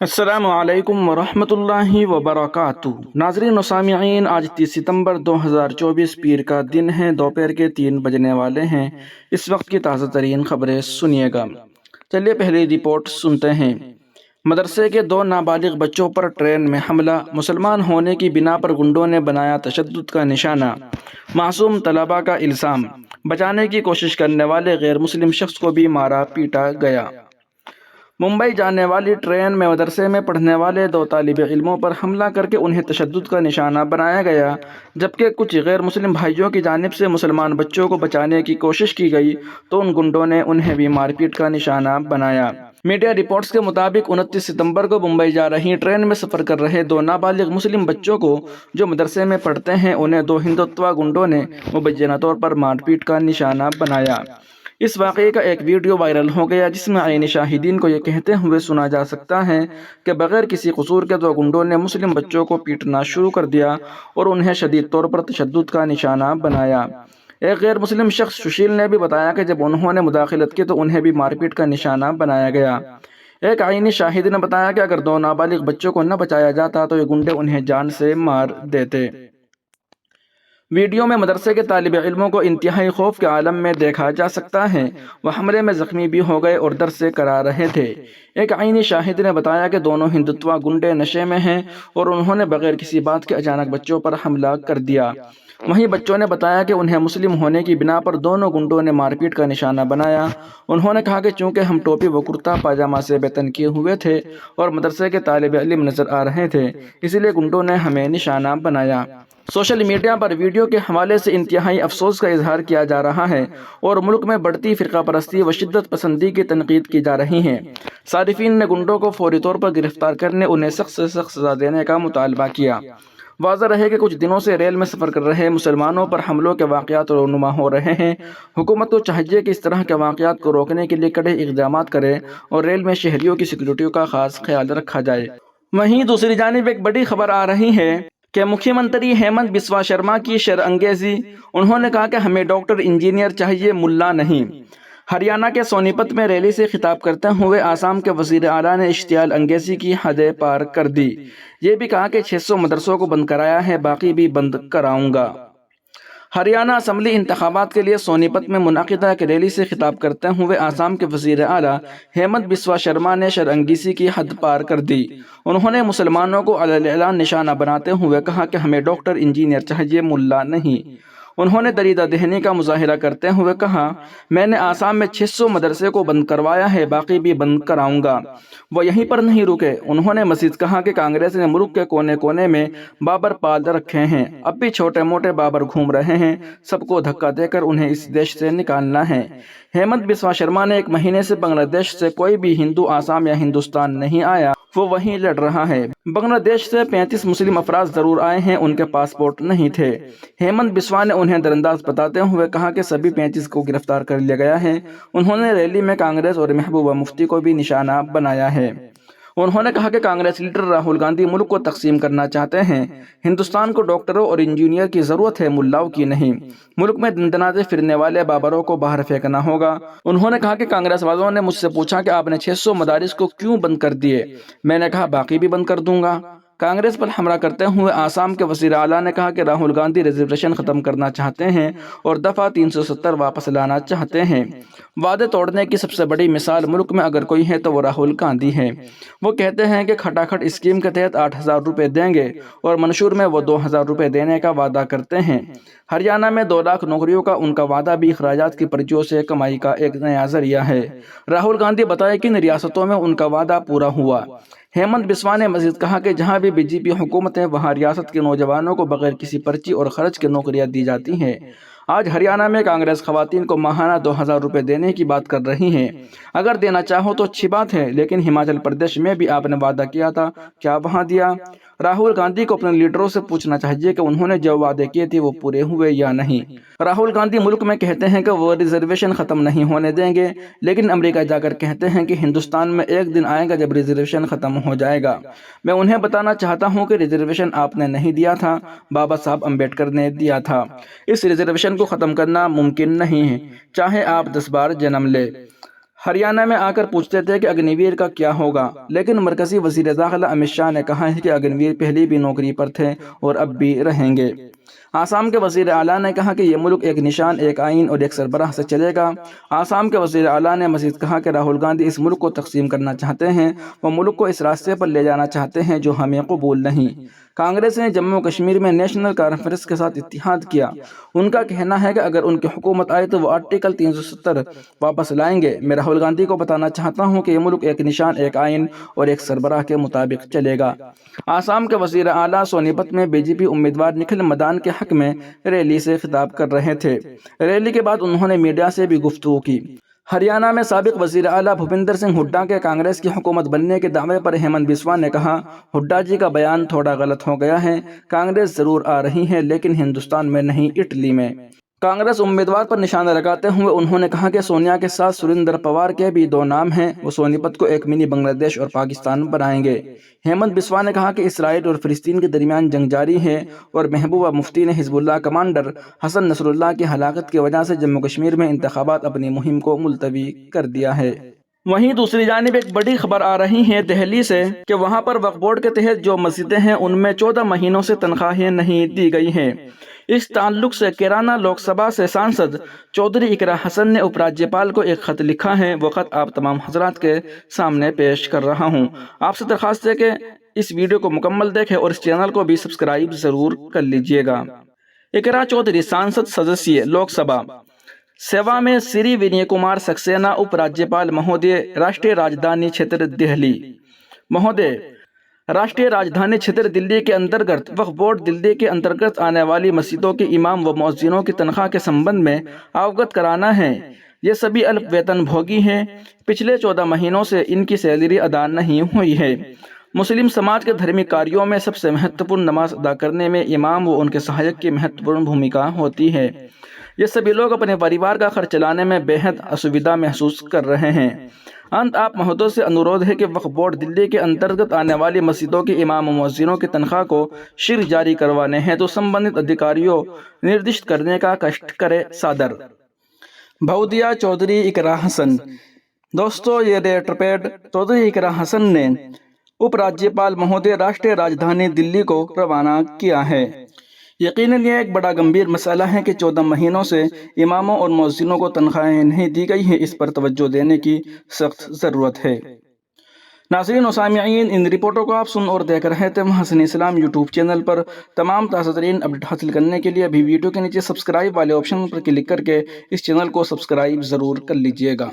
السلام علیکم ورحمۃ اللہ وبرکاتہ۔ ناظرین و سامعین، آج 30 ستمبر 2024 پیر کا دن ہے۔ دوپہر کے 3 بجنے والے ہیں۔ اس وقت کی تازہ ترین خبریں سنیے گا۔ چلیے پہلی رپورٹ سنتے ہیں۔ مدرسے کے 2 نابالغ بچوں پر ٹرین میں حملہ، مسلمان ہونے کی بنا پر گنڈوں نے بنایا تشدد کا نشانہ۔ معصوم طلباء کا الزام، بچانے کی کوشش کرنے والے غیر مسلم شخص کو بھی مارا پیٹا گیا۔ ممبئی جانے والی ٹرین میں مدرسے میں پڑھنے والے 2 طالب علموں پر حملہ کر کے انہیں تشدد کا نشانہ بنایا گیا، جبکہ کچھ غیر مسلم بھائیوں کی جانب سے مسلمان بچوں کو بچانے کی کوشش کی گئی تو ان گنڈوں نے انہیں بھی مار پیٹ کا نشانہ بنایا۔ میڈیا رپورٹس کے مطابق 29 ستمبر کو ممبئی جا رہی ٹرین میں سفر کر رہے 2 نابالغ مسلم بچوں کو جو مدرسے میں پڑھتے ہیں، انہیں 2 ہندوتوا گنڈوں نے مبینہ طور پر مار پیٹ کا نشانہ بنایا۔ اس واقعے کا ایک ویڈیو وائرل ہو گیا جس میں عینی شاہدین کو یہ کہتے ہوئے سنا جا سکتا ہے کہ بغیر کسی قصور کے 2 گنڈوں نے مسلم بچوں کو پیٹنا شروع کر دیا اور انہیں شدید طور پر تشدد کا نشانہ بنایا۔ ایک غیر مسلم شخص سشیل نے بھی بتایا کہ جب انہوں نے مداخلت کی تو انہیں بھی مار پیٹ کا نشانہ بنایا گیا۔ ایک عینی شاہد نے بتایا کہ اگر 2 نابالغ بچوں کو نہ بچایا جاتا تو یہ گنڈے انہیں جان سے مار دیتے۔ ویڈیو میں مدرسے کے طالب علموں کو انتہائی خوف کے عالم میں دیکھا جا سکتا ہے۔ وہ حملے میں زخمی بھی ہو گئے اور درس سے کرا رہے تھے۔ ایک عینی شاہد نے بتایا کہ دونوں ہندوتوا گنڈے نشے میں ہیں اور انہوں نے بغیر کسی بات کے اچانک بچوں پر حملہ کر دیا۔ وہیں بچوں نے بتایا کہ انہیں مسلم ہونے کی بنا پر دونوں گنڈوں نے مار پیٹ کا نشانہ بنایا۔ انہوں نے کہا کہ چونکہ ہم ٹوپی و کرتا پاجامہ سے بے تن کیے ہوئے تھے اور مدرسے کے طالب علم نظر آ رہے تھے، اسی لیے گنڈوں نے ہمیں نشانہ بنایا۔ سوشل میڈیا پر ویڈیو کے حوالے سے انتہائی افسوس کا اظہار کیا جا رہا ہے اور ملک میں بڑھتی فرقہ پرستی و شدت پسندی کی تنقید کی جا رہی ہے۔ صارفین نے گنڈوں کو فوری طور پر گرفتار کرنے، انہیں سخت سے سخت سزا دینے کا مطالبہ کیا۔ واضح رہے کہ کچھ دنوں سے ریل میں سفر کر رہے مسلمانوں پر حملوں کے واقعات رونما ہو رہے ہیں۔ حکومت کو چاہیے کہ اس طرح کے واقعات کو روکنے کے لیے کڑے اقدامات کرے اور ریل میں شہریوں کی سیکورٹی کا خاص خیال رکھا جائے۔ وہیں دوسری جانب ایک بڑی خبر آ رہی ہے کہ مکھی منتری ہیمنت بسوا شرما کی شرانگیزی۔ انہوں نے کہا کہ ہمیں ڈاکٹر انجینئر چاہیے، ملا نہیں۔ ہریانہ کے سونی پت میں ریلی سے خطاب کرتے ہوئے آسام کے وزیر اعلیٰ نے اشتعال انگیزی کی حدیں پار کر دی۔ یہ بھی کہا کہ 600 مدرسوں کو بند کرایا ہے، باقی بھی بند کراؤں گا۔ ہریانہ اسمبلی انتخابات کے لیے سونی پت میں منعقدہ ایک ریلی سے خطاب کرتے ہوئے آسام کے وزیر اعلیٰ ہیمنت بسوا شرما نے شرانگیزی کی حد پار کر دی۔ انہوں نے مسلمانوں کو علی الاعلان نشانہ بناتے ہوئے کہا کہ ہمیں ڈاکٹر انجینئر چاہیے، ملا نہیں۔ انہوں نے دریدہ ذہنی کا مظاہرہ کرتے ہوئے کہا، میں نے آسام میں 600 مدرسے کو بند کروایا ہے، باقی بھی بند کراؤں گا۔ وہ یہیں پر نہیں رکے، انہوں نے مزید کہا کہ کانگریس نے ملک کے کونے کونے میں بابر پال رکھے ہیں، اب بھی چھوٹے موٹے بابر گھوم رہے ہیں، سب کو دھکا دے کر انہیں اس دیش سے نکالنا ہے۔ ہیمنت بسوا شرما نے 1 مہینے سے بنگلہ دیش سے کوئی بھی ہندو آسام یا ہندوستان نہیں آیا، وہ وہیں لڑ رہا ہے۔ بنگلہ دیش سے 35 مسلم افراد ضرور آئے ہیں، ان کے پاسپورٹ نہیں تھے۔ ہیمنت بسوا نے انہیں درانداز بتاتے ہوئے کہا کہ سبھی 35 کو گرفتار کر لیا گیا ہے۔ انہوں نے ریلی میں کانگریس اور محبوبہ مفتی کو بھی نشانہ بنایا ہے۔ انہوں نے کہا کہ کانگریس لیڈر راہل گاندھی ملک کو تقسیم کرنا چاہتے ہیں۔ ہندوستان کو ڈاکٹروں اور انجینئر کی ضرورت ہے، ملاؤں کی نہیں۔ ملک میں دندناتے پھرنے والے بابروں کو باہر پھینکنا ہوگا۔ انہوں نے کہا کہ کانگریس والوں نے مجھ سے پوچھا کہ آپ نے 600 مدارس کو کیوں بند کر دیے؟ میں نے کہا باقی بھی بند کر دوں گا۔ کانگریس پر حملہ کرتے ہوئے آسام کے وزیر اعلیٰ نے کہا کہ راہل گاندھی ریزرویشن ختم کرنا چاہتے ہیں اور دفعہ 370 واپس لانا چاہتے ہیں۔ وعدے توڑنے کی سب سے بڑی مثال ملک میں اگر کوئی ہے تو وہ راہل گاندھی ہے۔ وہ کہتے ہیں کہ کھٹا کھٹ اسکیم کے تحت 8000 روپے دیں گے اور منشور میں وہ 2000 روپے دینے کا وعدہ کرتے ہیں۔ ہریانہ میں 2 لاکھ نوکریوں کا ان کا وعدہ بھی اخراجات کی پرچیوں سے کمائی کا ایک نیا ذریعہ ہے۔ راہل گاندھی بتائے کن ریاستوں میں ان کا وعدہ پورا ہوا۔ ہیمنت بسوا نے مزید کہا کہ جہاں بھی بی جے پی حکومت ہے وہاں ریاست کے نوجوانوں کو بغیر کسی پرچی اور خرچ کے نوکریاں دی جاتی ہیں۔ آج ہریانہ میں کانگریس خواتین کو ماہانہ 2000 روپے دینے کی بات کر رہی ہیں۔ اگر دینا چاہو تو اچھی بات ہے، لیکن ہماچل پردیش میں بھی آپ نے وعدہ کیا تھا، کیا وہاں دیا؟ راہل گاندھی کو اپنے لیڈروں سے پوچھنا چاہیے کہ انہوں نے جو وعدے کیے تھے وہ پورے ہوئے یا نہیں۔ راہل گاندھی ملک میں کہتے ہیں کہ وہ ریزرویشن ختم نہیں ہونے دیں گے، لیکن امریکہ جا کر کہتے ہیں کہ ہندوستان میں ایک دن آئے گا جب ریزرویشن ختم ہو جائے گا۔ میں انہیں بتانا چاہتا ہوں کہ ریزرویشن آپ نے نہیں دیا تھا، بابا صاحب امبیڈکر نے دیا تھا۔ اس ریزرویشن کو ختم کرنا ممکن نہیں ہے، چاہے آپ 10 بار جنم لے۔ ہریانہ میں آ کر پوچھتے تھے کہ اگنیویر کا کیا ہوگا، لیکن مرکزی وزیر داخلہ امت شاہ نے کہا ہے کہ اگنیویر پہلے بھی نوکری پر تھے اور اب بھی رہیں گے۔ آسام کے وزیر اعلیٰ نے کہا کہ یہ ملک ایک نشان، ایک آئین اور ایک سربراہ سے چلے گا۔ آسام کے وزیر اعلیٰ نے مزید کہا کہ راہل گاندھی اس ملک کو تقسیم کرنا چاہتے ہیں، وہ ملک کو اس راستے پر لے جانا چاہتے ہیں جو ہمیں قبول نہیں۔ کانگریس نے جموں کشمیر میں نیشنل کانفرنس کے ساتھ اتحاد کیا۔ ان کا کہنا ہے کہ اگر ان کی حکومت آئے تو وہ آرٹیکل 370 واپس لائیں گے۔ میں راہل گاندھی کو بتانا چاہتا ہوں کہ یہ ملک ایک نشان، ایک آئین اور ایک سربراہ کے مطابق چلے گا۔ آسام کے وزیر اعلیٰ سونی پت میں بی جے پی امیدوار نکھل مدان کے حق میں ریلی سے خطاب کر رہے تھے۔ ریلی کے بعد انہوں نے میڈیا سے بھی گفتگو کی۔ ہریانہ میں سابق وزیر اعلیٰ بھوپندر سنگھ ہڈا کے کانگریس کی حکومت بننے کے دعوے پر ہیمنت بسوا نے کہا، ہڈا جی کا بیان تھوڑا غلط ہو گیا ہے۔ کانگریس ضرور آ رہی ہے لیکن ہندوستان میں نہیں، اٹلی میں۔ کانگریس امیدوار پر نشانہ لگاتے ہوئے انہوں نے کہا کہ سونیا کے ساتھ سریندر پوار کے بھی دو نام ہیں، وہ سونی پت کو ایک منی بنگلہ دیش اور پاکستان بنائیں گے۔ ہیمنت بسوا نے کہا کہ اسرائیل اور فلسطین کے درمیان جنگ جاری ہے اور محبوبہ مفتی نے حزب اللہ کمانڈر حسن نصر اللہ کی ہلاکت کی وجہ سے جموں کشمیر میں انتخابات اپنی مہم کو ملتوی کر دیا ہے۔ وہیں دوسری جانب ایک بڑی خبر آ رہی ہے دہلی سے کہ وہاں پر وقف بورڈ کے تحت جو مسجدیں ہیں ان میں 14 مہینوں سے تنخواہیں نہیں دی گئی ہیں۔ اس تعلق سے کیرانہ لوک سبھا سے سانسد چودھری اقرا حسن نے اپ راجیپال کو ایک خط لکھا ہے۔ وہ خط آپ تمام حضرات کے سامنے پیش کر رہا ہوں۔ آپ سے درخواست ہے کہ اس ویڈیو کو مکمل دیکھیں اور اس چینل کو بھی سبسکرائب ضرور کر لیجئے گا۔ اقرا چودھری سانسد سدسیہ لوک سبھا سیوا میں سری ونی کمار سکسینہ اپ راجیپال مہودے راشٹریہ راجدھانی چھیتر دہلی مہودے راشٹریہ راجدھانی چھیتر دلی کے انترگت وقف بورڈ دلی کے انترگت آنے والی مسجدوں کے امام و مؤذنوں کی تنخواہ کے سمبند میں اوگت کرانا ہے۔ یہ سبھی الپ ویتن بھوگی ہیں، پچھلے 14 مہینوں سے ان کی سیلری ادا نہیں ہوئی ہے۔ مسلم سماج کے دھرمی کاریوں میں سب سے مہتوپورن نماز ادا کرنے میں امام و ان کے سہایک کی مہتوپورن بھومکا ہوتی ہے۔ یہ سبھی لوگ اپنے پریوار کا خرچ چلانے میں بے حد اسویدھا محسوس کر رہے ہیں۔ آپ مہودوں سے انورودھ ہے کہ وقف بورڈ دلی کے انترگت آنے والی مسجدوں کے امام و مؤذنوں کی تنخواہ کو شیغ جاری کروانے ہیں تو سمبندھت ادھیکاریوں نردشت کرنے کا کشٹ کرے۔ صادر بھودیا چودھری اقرا حسن۔ دوستو، یہ ریٹر پیڈ چودھری اقرا حسن نے اپ راجیپال مہودے راشٹریہ راجدھانی دلی کو روانہ کیا ہے۔ یقیناً یہ ایک بڑا گمبھیر مسئلہ ہے کہ 14 مہینوں سے اماموں اور مؤذنوں کو تنخواہیں نہیں دی گئی ہیں۔ اس پر توجہ دینے کی سخت ضرورت ہے۔ ناظرین و سامعین، ان رپورٹوں کو آپ سن اور دیکھ رہے تھے محسن اسلام یوٹیوب چینل پر۔ تمام تازہ ترین اپڈیٹ حاصل کرنے کے لیے ابھی ویڈیو کے نیچے سبسکرائب والے آپشن پر کلک کر کے اس چینل کو سبسکرائب ضرور کر لیجئے گا۔